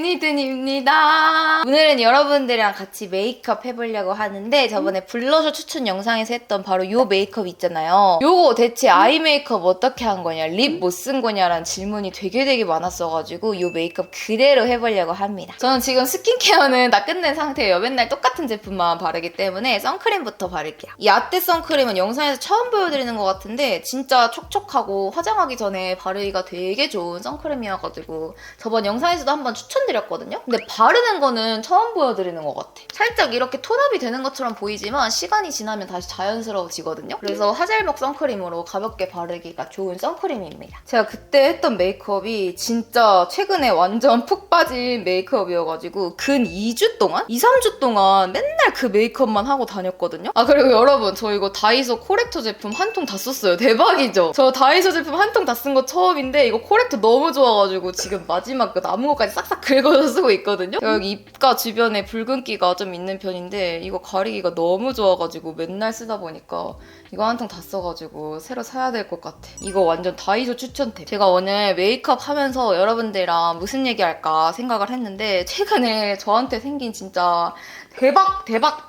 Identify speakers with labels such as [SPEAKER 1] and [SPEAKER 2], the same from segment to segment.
[SPEAKER 1] 제니든입니다. 오늘은 여러분들이랑 같이 메이크업 해보려고 하는데 저번에 블러셔 추천 영상에서 했던 바로 요 메이크업 있잖아요. 요거 대체 아이 메이크업 어떻게 한 거냐, 립 못 쓴 거냐라는 질문이 되게 많았어가지고 요 메이크업 그대로 해보려고 합니다. 저는 지금 스킨케어는 다 끝낸 상태예요. 맨날 똑같은 제품만 바르기 때문에 선크림부터 바를게요. 이 아떼 선크림은 영상에서 처음 보여드리는 것 같은데 진짜 촉촉하고 화장하기 전에 바르기가 되게 좋은 선크림이어가지고 저번 영상에서도 한번 추천드렸거든요. 근데 바르는 거는 처음 보여드리는 것 같아. 살짝 이렇게 톤업이 되는 것처럼 보이지만 시간이 지나면 다시 자연스러워지거든요. 그래서 화잘먹 선크림으로 가볍게 바르기가 좋은 선크림입니다. 제가 그때 했던 메이크업이 진짜 최근에 완전 푹 빠진 메이크업이어가지고 근 2주 동안? 2, 3주 동안 맨날 그 메이크업만 하고 다녔거든요. 아, 그리고 여러분 저 이거 다이소 코렉터 제품 한 통 다 썼어요. 대박이죠? 저 다이소 제품 한 통 다 쓴 거 처음인데 이거 코렉터 너무 좋아가지고 지금 마지막 그 남은 것까지 싹싹 긁어서 쓰고 있거든요. 여기 입가 주변에 붉은기가 좀 있는 편인데 이거 가리기가 너무 좋아가지고 맨날 쓰다 보니까 이거 한 통 다 써가지고 새로 사야 될 것 같아. 이거 완전 다이소 추천템. 제가 오늘 메이크업 하면서 여러분들이랑 무슨 얘기할까 생각을 했는데 최근에 저한테 생긴 진짜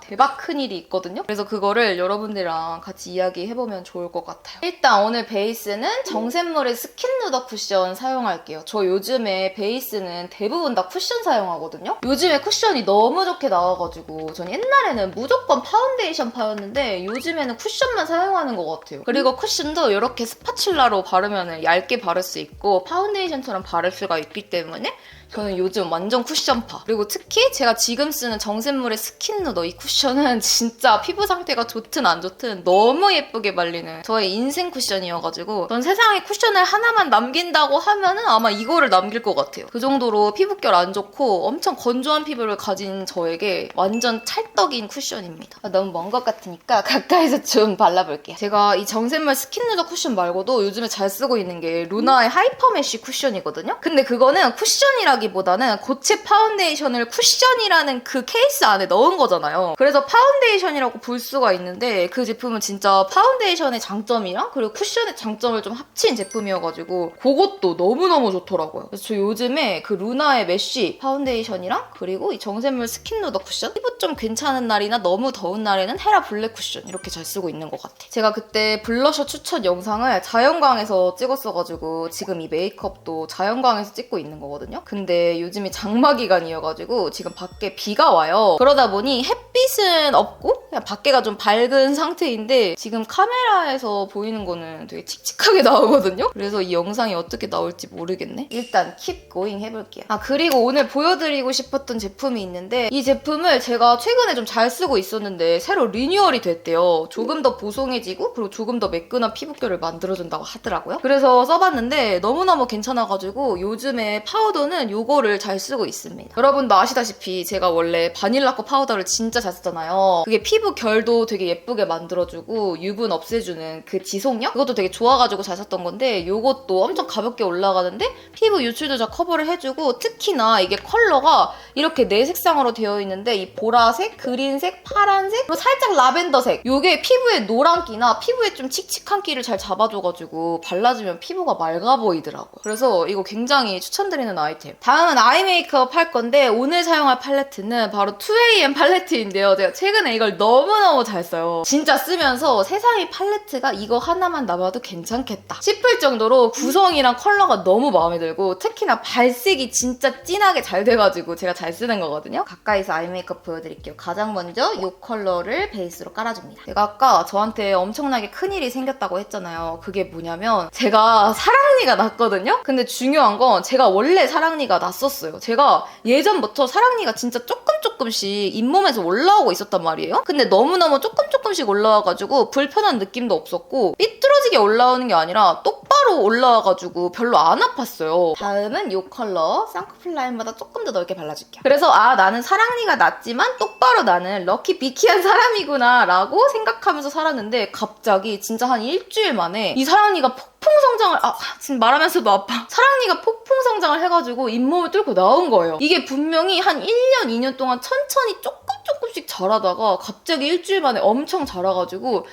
[SPEAKER 1] 대박 큰일이 있거든요. 그래서 그거를 여러분들이랑 같이 이야기해보면 좋을 것 같아요. 일단 오늘 베이스는 정샘물의 스킨 누더 쿠션 사용할게요. 저 요즘에 베이스는 대부분 다 쿠션 사용하거든요. 요즘에 쿠션이 너무 좋게 나와가지고 전 옛날에는 무조건 파운데이션 파였는데 요즘에는 쿠션만 사용하는 것 같아요. 그리고 쿠션도 이렇게 스파츌라로 바르면 얇게 바를 수 있고 파운데이션처럼 바를 수가 있기 때문에 저는 요즘 완전 쿠션파. 그리고 특히 제가 지금 쓰는 정샘물의 스킨 누더 이 쿠션은 진짜 피부 상태가 좋든 안 좋든 너무 예쁘게 발리는 저의 인생 쿠션이어가지고 전 세상에 쿠션을 하나만 남긴다고 하면은 아마 이거를 남길 것 같아요. 그 정도로 피부결 안 좋고 엄청 건조한 피부를 가진 저에게 완전 찰떡인 쿠션입니다. 너무 먼 것 같으니까 가까이서 좀 발라볼게요. 제가 이 정샘물 스킨 누더 쿠션 말고도 요즘에 잘 쓰고 있는 게 루나의 하이퍼 메쉬 쿠션이거든요. 근데 그거는 쿠션이라기보다는 고체 파운데이션을 쿠션이라는 그 케이스 안에 넣은 거잖아요. 그래서 파운데이션이라고 볼 수가 있는데 그 제품은 진짜 파운데이션의 장점이랑 그리고 쿠션의 장점을 좀 합친 제품이어가지고 그것도 너무너무 좋더라고요. 그래서 저 요즘에 그 루나의 메쉬 파운데이션이랑 그리고 이 정샘물 스킨 누더 쿠션 피부 좀 괜찮은 날이나 너무 더운 날에는 헤라 블랙 쿠션 이렇게 잘 쓰고 있는 것 같아. 제가 그때 블러셔 추천 영상을 자연광에서 찍었어가지고 지금 이 메이크업도 자연광에서 찍고 있는 거거든요. 근데 요즘이 장마 기간이어가지고 지금 밖에 비가 와요. 그러다 보니 햇빛은 없고 그냥 밖에가 좀 밝은 상태인데 지금 카메라에서 보이는 거는 되게 칙칙하게 나오거든요. 그래서 이 영상이 어떻게 나올지 모르겠네. 일단 keep going 해볼게요. 아, 그리고 오늘 보여드리고 싶었던 제품이 있는데 이 제품을 제가 최근에 좀 잘 쓰고 있었는데 새로 리뉴얼이 됐대요. 조금 더 보송해지고 그리고 조금 더 매끈한 피부결을 만들어준다고 하더라고요. 그래서 써봤는데 너무너무 괜찮아가지고 요즘에 파우더는 요거를 잘 쓰고 있습니다. 여러분도 아시다시피 제가 원래 바닐라코 파우더를 진짜 잘 쓰잖아요. 그게 피부 결도 되게 예쁘게 만들어주고 유분 없애주는 그 지속력? 그것도 되게 좋아가지고 잘 썼던 건데 요것도 엄청 가볍게 올라가는데 피부 유출도 잘 커버를 해주고 특히나 이게 컬러가 이렇게 네 색상으로 되어 있는데 이 보라색, 그린색, 파란색, 그리고 살짝 라벤더색 요게 피부에 노란기나 피부에 좀 칙칙한 기를 잘 잡아줘가지고 발라주면 피부가 맑아 보이더라고요. 그래서 이거 굉장히 추천드리는 아이템. 다음은 아이 메이크업 할 건데 오늘 사용할 팔레트는 바로 2AM 팔레트인데요. 제가 최근에 이걸 너무너무 잘 써요. 진짜 쓰면서 세상에 팔레트가 이거 하나만 남아도 괜찮겠다 싶을 정도로 구성이랑 컬러가 너무 마음에 들고 특히나 발색이 진짜 진하게 잘 돼가지고 제가 잘 쓰는 거거든요. 가까이서 아이 메이크업 보여드릴게요. 가장 먼저 이 컬러를 베이스로 깔아줍니다. 제가 아까 저한테 엄청나게 큰일이 생겼다고 했잖아요. 그게 뭐냐면 제가 사랑니가 났거든요? 근데 중요한 건 제가 원래 사랑니가 났었어요. 제가 예전부터 사랑니가 진짜 조금씩 잇몸에서 올라오고 있었단 말이에요. 근데 너무너무 조금씩 올라와가지고 불편한 느낌도 없었고 삐뚤어지게 올라오는 게 아니라 똑바로 올라와가지고 별로 안 아팠어요. 다음은 이 컬러 쌍꺼풀 라인보다 조금 더 넓게 발라줄게요. 그래서 아, 나는 사랑니가 났지만 똑바로 나는 럭키 비키한 사람이구나 라고 생각하면서 살았는데 갑자기 진짜 한 일주일 만에 이 사랑니가 폭풍 성장을 지금 말하면서도 아파. 사랑니가 폭풍 성장을 해가지고 잇몸을 뚫고 나온 거예요. 이게 분명히 한 1년, 2년 동안 천천히 조금씩 자라다가 갑자기 일주일 만에 엄청 자라가지고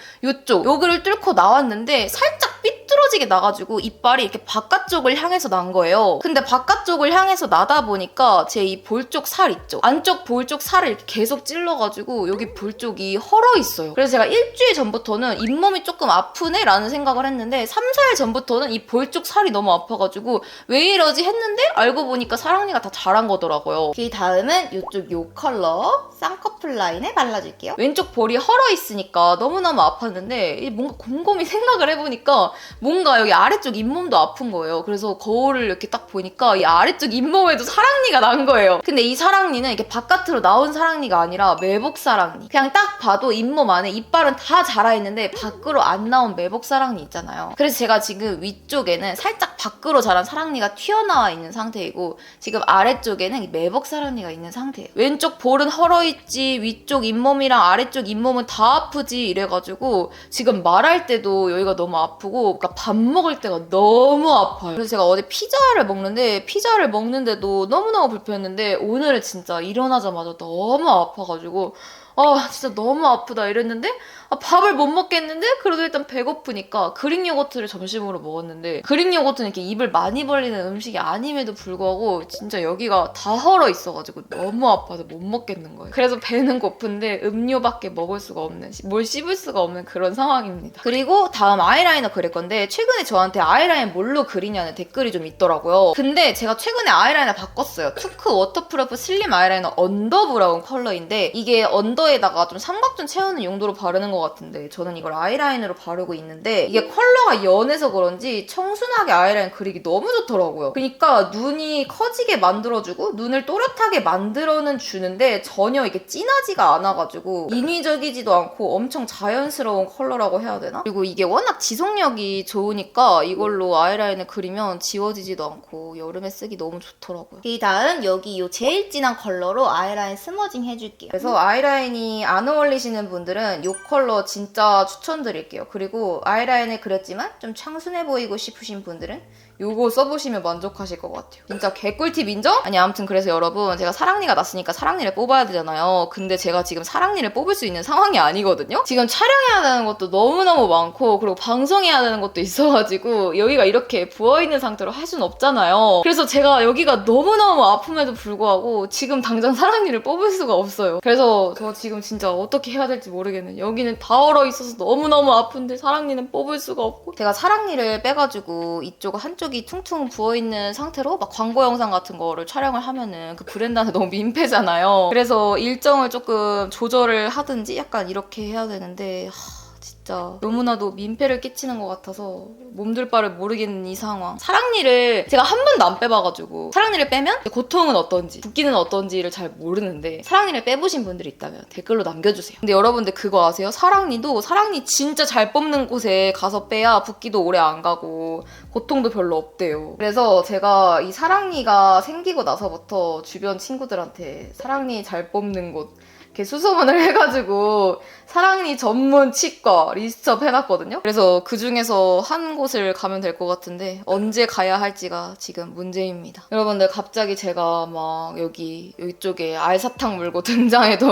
[SPEAKER 1] 여기를 뚫고 나왔는데 살짝 삐뚤어지게 나가지고 이빨이 이렇게 바깥쪽을 향해서 난 거예요. 근데 바깥쪽을 향해서 나다 보니까 제 이 볼 쪽 살 있죠? 안쪽 볼 쪽 살을 이렇게 계속 찔러가지고 여기 볼 쪽이 헐어 있어요. 그래서 제가 일주일 전부터는 잇몸이 조금 아프네? 라는 생각을 했는데 3, 4일 전부터는 이 볼 쪽 살이 너무 아파가지고 왜 이러지 했는데 알고 보니까 사랑니가 다 자란 거더라고요. 이 다음은 이쪽 요 컬러 쌍꺼풀 라인에 발라줄게요. 왼쪽 볼이 헐어 있으니까 너무너무 아팠는데 뭔가 곰곰이 생각을 해보니까 뭔가 여기 아래쪽 잇몸도 아픈 거예요. 그래서 거울을 이렇게 딱 보니까 이 아래쪽 잇몸에도 사랑니가 난 거예요. 근데 이 사랑니는 이렇게 바깥으로 나온 사랑니가 아니라 매복 사랑니. 그냥 딱 봐도 잇몸 안에 이빨은 다 자라있는데 밖으로 안 나온 매복 사랑니 있잖아요. 그래서 제가 지금 위쪽에는 살짝 밖으로 자란 사랑니가 튀어나와 있는 상태이고 지금 아래쪽에는 매복 사랑니가 있는 상태예요. 왼쪽 볼은 헐어있지 위쪽 잇몸이랑 아래쪽 잇몸은 다 아프지 이래가지고 지금 말할 때도 여기가 너무 아프고 그러니까 밥 먹을 때가 너무 아파요. 그래서 제가 어제 피자를 먹는데도 너무너무 불편했는데 오늘은 진짜 일어나자마자 너무 아파가지고 진짜 너무 아프다 이랬는데 밥을 못 먹겠는데 그래도 일단 배고프니까 그릭 요거트를 점심으로 먹었는데 그릭 요거트는 이렇게 입을 많이 벌리는 음식이 아님에도 불구하고 진짜 여기가 다 헐어 있어가지고 너무 아파서 못 먹겠는 거예요. 그래서 배는 고픈데 음료밖에 먹을 수가 없는 뭘 씹을 수가 없는 그런 상황입니다. 그리고 다음 아이라이너 그릴 건데 최근에 저한테 아이라인 뭘로 그리냐는 댓글이 좀 있더라고요. 근데 제가 최근에 아이라이너 바꿨어요. 투크 워터프루프 슬림 아이라이너 언더 브라운 컬러인데 이게 언더에다가 좀 삼각존 채우는 용도로 바르는 것 같은데 저는 이걸 아이라인으로 바르고 있는데 이게 컬러가 연해서 그런지 청순하게 아이라인 그리기 너무 좋더라고요. 그러니까 눈이 커지게 만들어주고 눈을 또렷하게 만들어는 주는데 전혀 이게 진하지가 않아가지고 인위적이지도 않고 엄청 자연스러운 컬러라고 해야 되나? 그리고 이게 워낙 지속력이 좋으니까 이걸로 아이라인을 그리면 지워지지도 않고 여름에 쓰기 너무 좋더라고요. 이 다음 여기 이 제일 진한 컬러로 아이라인 스머징 해줄게요. 그래서 아이라인이 안 어울리시는 분들은 이 컬러 진짜 추천드릴게요. 그리고 아이라인을 그렸지만 좀 청순해 보이고 싶으신 분들은 요거 써보시면 만족하실 것 같아요. 진짜 개꿀팁 인정? 아니 아무튼 그래서 여러분 제가 사랑니가 났으니까 사랑니를 뽑아야 되잖아요. 근데 제가 지금 사랑니를 뽑을 수 있는 상황이 아니거든요? 지금 촬영해야 되는 것도 너무너무 많고 그리고 방송해야 되는 것도 있어가지고 여기가 이렇게 부어있는 상태로 할 수는 없잖아요. 그래서 제가 여기가 너무너무 아픔에도 불구하고 지금 당장 사랑니를 뽑을 수가 없어요. 그래서 저 지금 진짜 어떻게 해야 될지 모르겠네. 여기는 다 얼어있어서 너무너무 아픈데 사랑니는 뽑을 수가 없고 제가 사랑니를 빼가지고 이쪽 한쪽이 퉁퉁 부어있는 상태로 막 광고 영상 같은 거를 촬영을 하면은 그 브랜드한테 너무 민폐잖아요. 그래서 일정을 조금 조절을 하든지 약간 이렇게 해야 되는데 진짜 너무나도 민폐를 끼치는 것 같아서 몸둘 바를 모르겠는 이 상황. 사랑니를 제가 한 번도 안 빼봐가지고 사랑니를 빼면 고통은 어떤지 붓기는 어떤지를 잘 모르는데 사랑니를 빼보신 분들이 있다면 댓글로 남겨주세요. 근데 여러분들 그거 아세요? 사랑니도 사랑니 진짜 잘 뽑는 곳에 가서 빼야 붓기도 오래 안 가고 고통도 별로 없대요. 그래서 제가 이 사랑니가 생기고 나서부터 주변 친구들한테 사랑니 잘 뽑는 곳 이렇게 수소문을 해가지고 사랑니 전문 치과 리스트업 해놨거든요. 그래서 그 중에서 한 곳을 가면 될 것 같은데 언제 가야 할지가 지금 문제입니다. 여러분들 갑자기 제가 막 이쪽에 알사탕 물고 등장해도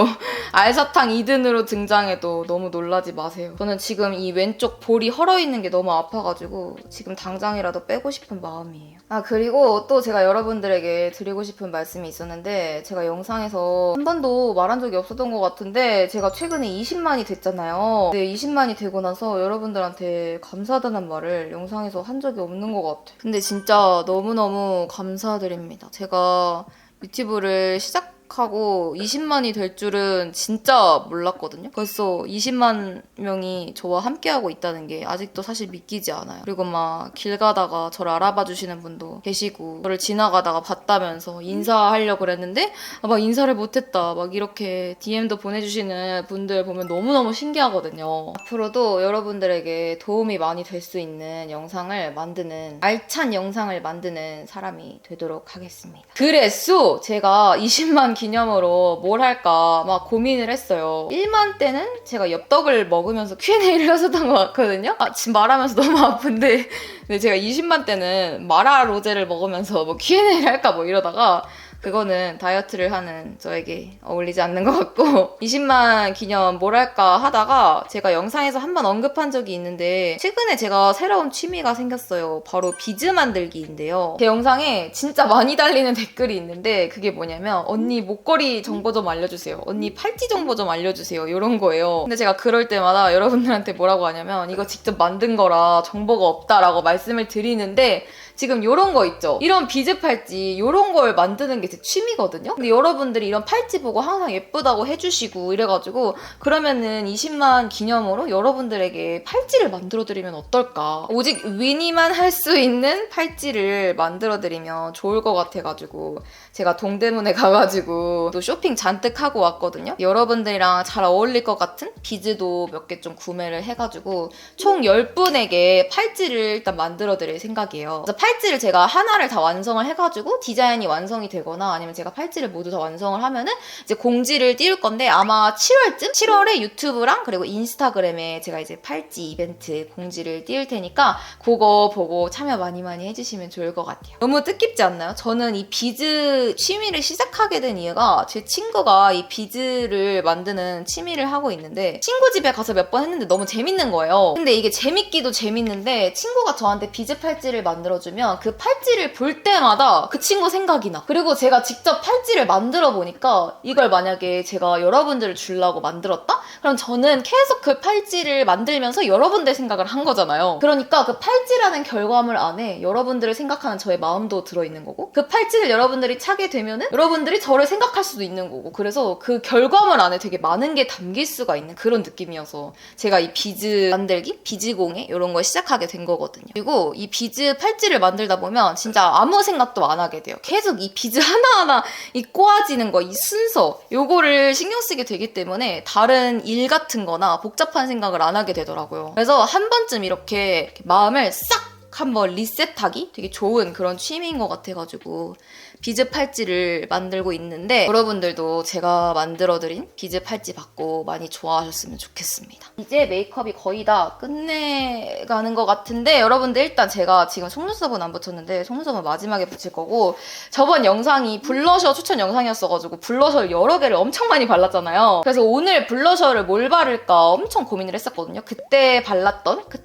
[SPEAKER 1] 알사탕 2등으로 등장해도 너무 놀라지 마세요. 저는 지금 이 왼쪽 볼이 헐어있는 게 너무 아파가지고 지금 당장이라도 빼고 싶은 마음이에요. 그리고 또 제가 여러분들에게 드리고 싶은 말씀이 있었는데 제가 영상에서 한 번도 말한 적이 없었던 것 같은데 제가 최근에 20만이 됐잖아요. 근데 20만이 되고 나서 여러분들한테 감사하다는 말을 영상에서 한 적이 없는 것 같아요. 근데 진짜 너무너무 감사드립니다. 제가 유튜브를 시작하고 20만이 될 줄은 진짜 몰랐거든요. 벌써 20만 명이 저와 함께하고 있다는 게 아직도 사실 믿기지 않아요. 그리고 막 길 가다가 저를 알아봐 주시는 분도 계시고 저를 지나가다가 봤다면서 인사하려고 그랬는데 막 인사를 못했다 막 이렇게 DM도 보내주시는 분들 보면 너무너무 신기하거든요. 앞으로도 여러분들에게 도움이 많이 될 수 있는 영상을 만드는 알찬 영상을 만드는 사람이 되도록 하겠습니다. 그래서 제가 20만 기념으로 뭘 할까 막 고민을 했어요. 1만 때는 제가 엽떡을 먹으면서 Q&A를 했었던 것 같거든요. 지금 말하면서 너무 아픈데 근데 제가 20만 때는 마라 로제를 먹으면서 뭐 Q&A를 할까 뭐 이러다가 그거는 다이어트를 하는 저에게 어울리지 않는 것 같고 20만 기념 뭘 할까 하다가 제가 영상에서 한번 언급한 적이 있는데 최근에 제가 새로운 취미가 생겼어요. 바로 비즈 만들기인데요. 제 영상에 진짜 많이 달리는 댓글이 있는데 그게 뭐냐면 언니 목걸이 정보 좀 알려주세요. 언니 팔찌 정보 좀 알려주세요. 이런 거예요. 근데 제가 그럴 때마다 여러분들한테 뭐라고 하냐면 이거 직접 만든 거라 정보가 없다라고 말씀을 드리는데 지금 요런 거 있죠? 이런 비즈 팔찌 요런 걸 만드는 게 제 취미거든요? 근데 여러분들이 이런 팔찌 보고 항상 예쁘다고 해주시고 이래가지고 그러면은 20만 기념으로 여러분들에게 팔찌를 만들어드리면 어떨까? 오직 위니만 할 수 있는 팔찌를 만들어드리면 좋을 것 같아가지고 제가 동대문에 가가지고 또 쇼핑 잔뜩 하고 왔거든요? 여러분들이랑 잘 어울릴 것 같은 비즈도 몇 개 좀 구매를 해가지고 총 10분에게 팔찌를 일단 만들어드릴 생각이에요. 그래서 팔찌를 제가 하나를 다 완성을 해가지고 디자인이 완성이 되거나 아니면 제가 팔찌를 모두 다 완성을 하면은 이제 공지를 띄울 건데 아마 7월쯤? 7월에 유튜브랑 그리고 인스타그램에 제가 이제 팔찌 이벤트 공지를 띄울 테니까 그거 보고 참여 많이 해주시면 좋을 것 같아요. 너무 뜻깊지 않나요? 저는 이 비즈 취미를 시작하게 된 이유가 제 친구가 이 비즈를 만드는 취미를 하고 있는데 친구 집에 가서 몇 번 했는데 너무 재밌는 거예요. 근데 이게 재밌기도 재밌는데 친구가 저한테 비즈 팔찌를 만들어주면 그 팔찌를 볼 때마다 그 친구 생각이 나. 그리고 제가 직접 팔찌를 만들어 보니까 이걸 만약에 제가 여러분들을 주려고 만들었다? 그럼 저는 계속 그 팔찌를 만들면서 여러분들 생각을 한 거잖아요. 그러니까 그 팔찌라는 결과물 안에 여러분들을 생각하는 저의 마음도 들어있는 거고 그 팔찌를 여러분들이 차게 되면은 여러분들이 저를 생각할 수도 있는 거고 그래서 그 결과물 안에 되게 많은 게 담길 수가 있는 그런 느낌이어서 제가 이 비즈 만들기? 비즈공예? 이런 걸 시작하게 된 거거든요. 그리고 이 비즈 팔찌를 만들다 보면 진짜 아무 생각도 안 하게 돼요. 계속 이 비즈 하나하나 이 꼬아지는 거, 이 순서 요거를 신경 쓰게 되기 때문에 다른 일 같은 거나 복잡한 생각을 안 하게 되더라고요. 그래서 한 번쯤 이렇게 마음을 싹 한번 리셋하기 되게 좋은 그런 취미인 것 같아가지고 비즈 팔찌를 만들고 있는데 여러분들도 제가 만들어드린 비즈 팔찌 받고 많이 좋아하셨으면 좋겠습니다. 이제 메이크업이 거의 다 끝내가는 것 같은데 여러분들 일단 제가 지금 속눈썹은 안 붙였는데 속눈썹은 마지막에 붙일 거고 저번 영상이 블러셔 추천 영상이었어가지고 블러셔를 여러 개를 엄청 많이 발랐잖아요. 그래서 오늘 블러셔를 뭘 바를까 엄청 고민을 했었거든요. 그때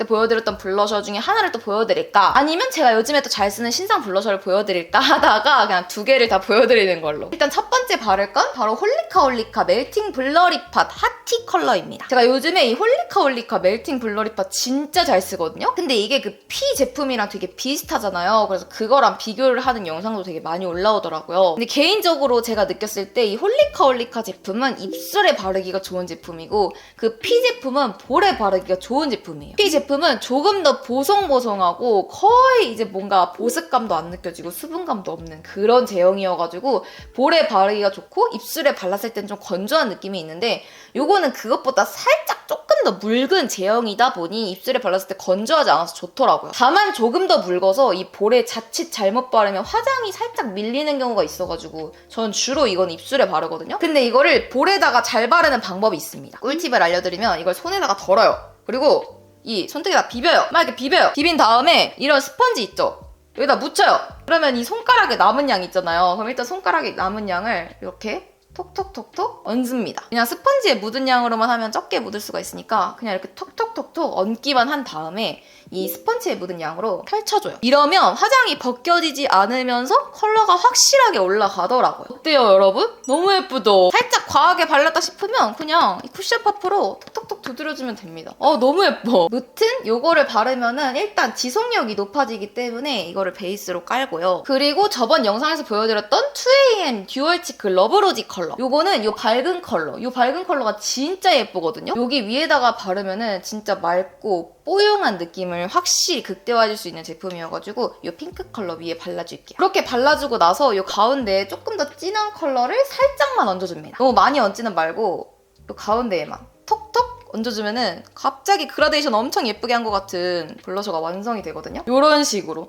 [SPEAKER 1] 보여드렸던 블러셔 중에 하나를 또 보여드릴까 아니면 제가 요즘에 또 잘 쓰는 신상 블러셔를 보여드릴까 하다가 그냥 두 개를 다 보여드리는 걸로. 일단 첫 번째 바를 건 바로 홀리카 멜팅 블러리팟 핫티 컬러입니다. 제가 요즘에 이 홀리카 멜팅 블러리팟 진짜 잘 쓰거든요. 근데 이게 그 피 제품이랑 되게 비슷하잖아요. 그래서 그거랑 비교를 하는 영상도 되게 많이 올라오더라고요. 근데 개인적으로 제가 느꼈을 때 이 홀리카 제품은 입술에 바르기가 좋은 제품이고 그 피 제품은 볼에 바르기가 좋은 제품이에요. 피 제품은 조금 더 보송보송하고 거의 이제 뭔가 보습감도 안 느껴지고 수분감도 없는 그런 제형이어가지고 볼에 바르기가 좋고 입술에 발랐을 땐 좀 건조한 느낌이 있는데 요거는 그것보다 살짝 조금 더 묽은 제형이다 보니 입술에 발랐을 때 건조하지 않아서 좋더라고요. 다만 조금 더 묽어서 이 볼에 자칫 잘못 바르면 화장이 살짝 밀리는 경우가 있어가지고 전 주로 이건 입술에 바르거든요. 근데 이거를 볼에다가 잘 바르는 방법이 있습니다. 꿀팁을 알려드리면 이걸 손에다가 덜어요. 그리고 이 손등에다 비벼요. 막 이렇게 비벼요. 비빈 다음에 이런 스펀지 있죠? 여기다 묻혀요. 그러면 이 손가락에 남은 양 있잖아요. 그럼 일단 손가락에 남은 양을 이렇게 톡톡톡톡 얹습니다. 그냥 스펀지에 묻은 양으로만 하면 적게 묻을 수가 있으니까 그냥 이렇게 톡톡톡톡 얹기만 한 다음에 이 스펀지에 묻은 양으로 펼쳐줘요. 이러면 화장이 벗겨지지 않으면서 컬러가 확실하게 올라가더라고요. 어때요, 여러분? 너무 예쁘죠? 살짝 과하게 발랐다 싶으면 그냥 이 쿠션 퍼프로 톡톡톡 두드려주면 됩니다. 너무 예뻐. 무튼 요거를 바르면은 일단 지속력이 높아지기 때문에 이거를 베이스로 깔고요. 그리고 저번 영상에서 보여드렸던 2AM 듀얼 치크 러브로지 컬러. 요거는 요 밝은 컬러. 요 밝은 컬러가 진짜 예쁘거든요. 여기 위에다가 바르면은 진짜 맑고 뽀용한 느낌을 확실히 극대화해줄 수 있는 제품이어가지고 이 핑크 컬러 위에 발라줄게요. 그렇게 발라주고 나서 이 가운데에 조금 더 진한 컬러를 살짝만 얹어줍니다. 너무 많이 얹지는 말고 이 가운데에만 톡톡 얹어주면은 갑자기 그라데이션 엄청 예쁘게 한 것 같은 블러셔가 완성이 되거든요. 이런 식으로.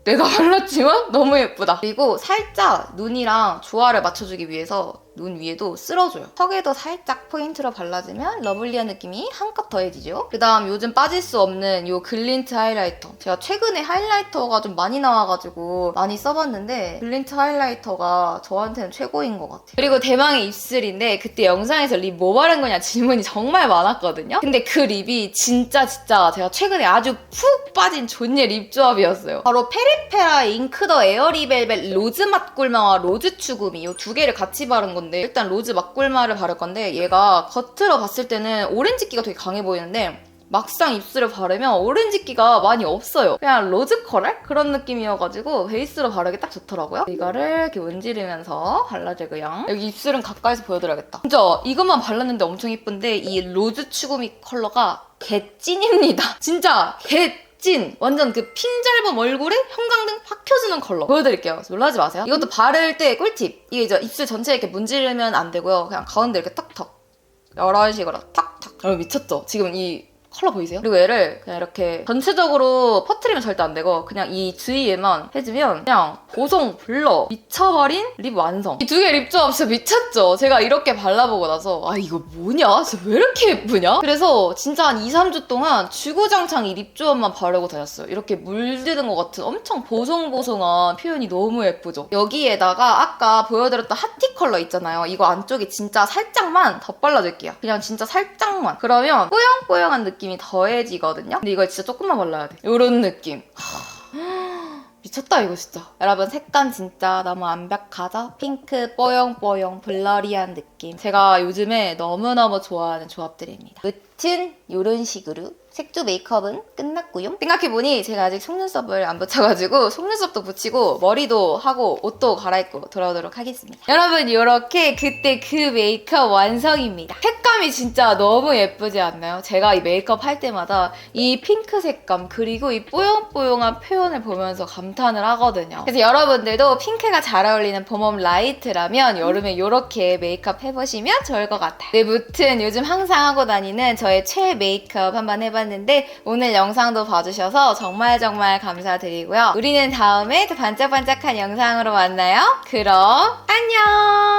[SPEAKER 1] 내가 발랐지만 너무 예쁘다. 그리고 살짝 눈이랑 조화를 맞춰주기 위해서 눈 위에도 쓸어줘요. 턱에도 살짝 포인트로 발라주면 러블리한 느낌이 한껏 더해지죠. 그다음 요즘 빠질 수 없는 요 글린트 하이라이터. 제가 최근에 하이라이터가 좀 많이 나와가지고 많이 써봤는데 글린트 하이라이터가 저한테는 최고인 것 같아요. 그리고 대망의 입술인데 그때 영상에서 립 뭐 바른 거냐 질문이 정말 많았거든요. 근데 그 립이 진짜 제가 최근에 아주 푹 빠진 존예 립 조합이었어요. 바로 페리페라 잉크더 에어리벨벳 로즈 맛꿀마와 로즈 추구미 이 두 개를 같이 바른 건데 일단 로즈 맛꿀마를 바를 건데 얘가 겉으로 봤을 때는 오렌지기가 되게 강해 보이는데 막상 입술에 바르면 오렌지기가 많이 없어요. 그냥 로즈 커럴? 그런 느낌이어가지고 베이스로 바르기 딱 좋더라고요. 이거를 이렇게 문지르면서 발라주고요. 여기 입술은 가까이서 보여드려야겠다. 진짜 이것만 발랐는데 엄청 예쁜데 이 로즈 추구미 컬러가 개찐입니다. 진짜 찐! 완전 그 핀잘범 얼굴에 형광등 확 켜주는 컬러. 보여드릴게요. 놀라지 마세요. 이것도 바를 때 꿀팁. 이게 이제 입술 전체에 이렇게 문지르면 안 되고요. 그냥 가운데 이렇게 턱턱. 이런 식으로 탁탁. 여러분 미쳤죠? 지금 이 컬러 보이세요? 그리고 얘를 그냥 이렇게 전체적으로 퍼트리면 절대 안 되고 그냥 이 주위에만 해주면 그냥 보송, 블러, 미쳐버린 립 완성. 이 두 개 립 조합 진짜 미쳤죠? 제가 이렇게 발라보고 나서 아 이거 뭐냐? 진짜 왜 이렇게 예쁘냐? 그래서 진짜 한 2, 3주 동안 주구장창 이 립 조합만 바르고 다녔어요. 이렇게 물드는 것 같은 엄청 보송보송한 표현이 너무 예쁘죠? 여기에다가 아까 보여드렸던 핫티 컬러 있잖아요. 이거 안쪽에 진짜 살짝만 더 발라줄게요. 그냥 진짜 살짝만. 그러면 뽀용뽀용한 느낌이 더해지거든요? 근데 이거 진짜 조금만 발라야 돼. 이런 느낌. 미쳤다 이거 진짜. 여러분 색감 진짜 너무 완벽하죠? 핑크 뽀용뽀용 블러리한 느낌. 제가 요즘에 너무너무 좋아하는 조합들입니다. 무튼 이런 식으로 색조 메이크업은 끝났고요. 생각해보니 제가 아직 속눈썹을 안 붙여가지고 속눈썹도 붙이고 머리도 하고 옷도 갈아입고 돌아오도록 하겠습니다. 여러분 이렇게 그때 그 메이크업 완성입니다. 색감이 진짜 너무 예쁘지 않나요? 제가 이 메이크업 할 때마다 이 핑크 색감 그리고 이 뽀용뽀용한 표현을 보면서 감탄을 하거든요. 그래서 여러분들도 핑크가 잘 어울리는 봄웜 라이트라면 여름에 이렇게 메이크업 해보시면 좋을 것 같아요. 네, 무튼 요즘 항상 하고 다니는 저의 최애 메이크업 한번 해봤는데 오늘 영상도 봐주셔서 정말 감사드리고요. 우리는 다음에 더 반짝반짝한 영상으로 만나요. 그럼 안녕!